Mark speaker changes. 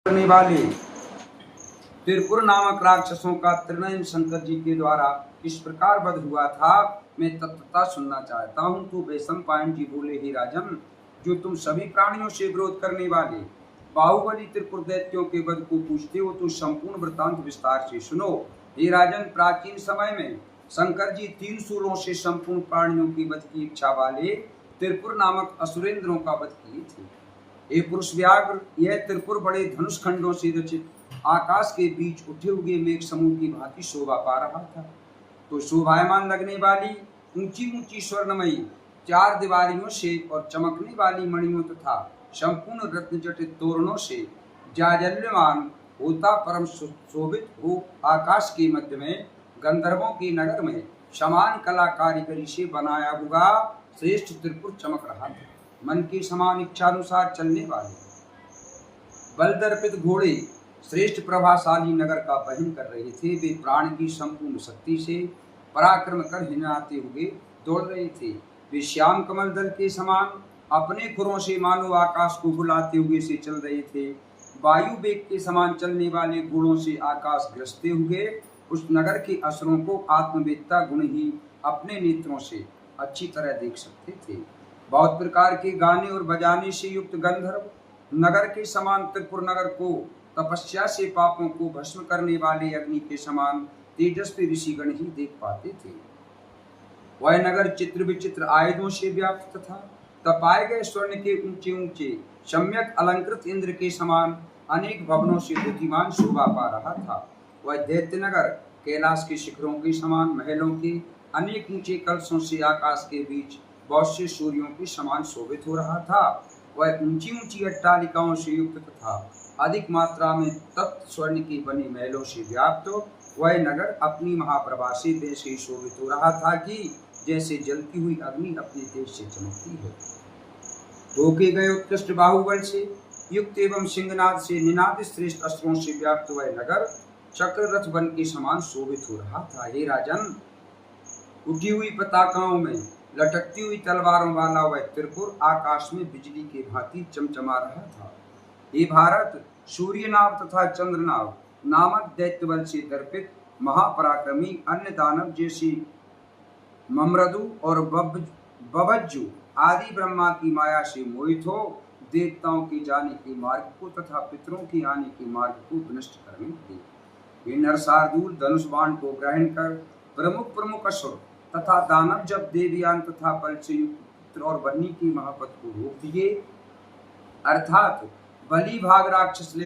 Speaker 1: करने वाले त्रिपुर नामक राक्षसों का त्रिनयन शंकर जी के द्वारा किस प्रकार वध हुआ था, मैं तत्वता सुनना चाहता हूँ। तो वैशंपायन जी बोले, ही राजन, जो तुम सभी प्राणियों से विरोध करने वाले बाहुबली त्रिपुर दैत्यों के वध को पूछते हो, तो संपूर्ण वृत्तांत विस्तार से सुनो। हे राजन, प्राचीन समय में शंकर जी 3 शूलों से संपूर्ण प्राणियों की वध की इच्छा वाले त्रिपुर नामक असुरेंद्रों का वध किए थे। ये पुरुष व्याघ्र, यह त्रिपुर बड़े धनुष खंडों से रचित आकाश के बीच उठे हुए मेघ समूह की भांति शोभा पा रहा था। तो शोभायमान लगने वाली ऊंची ऊंची स्वर्णमयी 4 दीवारियों से और चमकने वाली मणियों तथा संपूर्ण रत्न जटित तोरणों से जाजल्यमान होता परम शोभित हो आकाश के मध्य में गंधर्वों के नगर में समान कला कारीगरी से बनाया हुआ श्रेष्ठ त्रिपुर चमक रहा था। मन के समान इच्छानुसार चलने वाले बलदर्पित घोड़े श्रेष्ठ प्रभाशाली नगर का वहन कर रहे थे। वे प्राण की संपूर्ण शक्ति से पराक्रम कर हिनाते हुए दौड़ रहे थे। वे श्याम कमल दल के समान अपने खुरों से मानो आकाश को बुलाते हुए से चल रहे थे। वायु वेग के समान चलने वाले घोड़ों से आकाश ग्रसते हुए उस नगर के असुरों को आत्मवेत्ता गुण ही अपने नेत्रों से अच्छी तरह देख सकते थे। बहुत प्रकार के गाने और बजाने से युक्त गंधर्व नगर के समान त्रिपुर नगर को तपस्या से पापों को भस्म करने वाले अग्नि के समान तेजस्वी ऋषिगण ही देख पाते थे। वह नगर चित्र विचित्र आयुधों से व्याप्त था। तपाए गए स्वर्ण के ऊंचे ऊंचे सम्यक अलंकृत इंद्र के समान अनेक भवनों से बुद्धिमान शोभा पा रहा था। वह दैत्य नगर कैलाश के शिखरों के समान महलों के अनेक ऊंचे कलशों से आकाश के बीच बहुत से सूर्यों के समान शोभित हो रहा था। वह ऊंची ऊंची अट्टालिकाओं से युक्त तथा अधिक मात्रा में तप्त स्वर्ण की बनी महलों से व्याप्त वह नगर अपनी महाप्रभा से वैसे शोभित हो रहा था कि जैसे जलती हुई अग्नि अपने तेज से चमकती है। रोके गए उत्कृष्ट बाहुबल से युक्त एवं सिंहनाद से निनाद श्रेष्ठ अस्त्रों से व्याप्त वह नगर चक्र रथ बन के समान शोभित हो रहा था। हे राजन, उठी हुई पताकाओं में लटकती हुई तलवारों वाला वह त्रिपुर आकाश में बिजली के भांति चमचमा रहा था। ये भारत, सूर्यनाव तथा चंद्रनाव नामक दैत्य बल से दर्पित महापराक्रमी अन्य दानव जैसे ममरदु और बभज्जु आदि ब्रह्मा की माया से मोहित हो देवताओं के जाने के मार्ग को तथा पितरों के आने के मार्ग को विनष्ट करने थे। ये नरसार्दूल धनुष बाण को ग्रहण कर प्रमुख असुर तथा दानव जब देवयान तथा बल से युक्त पुत्र और बन्नी की महापत को रोक दिए, अर्थात बलि भाग राक्षस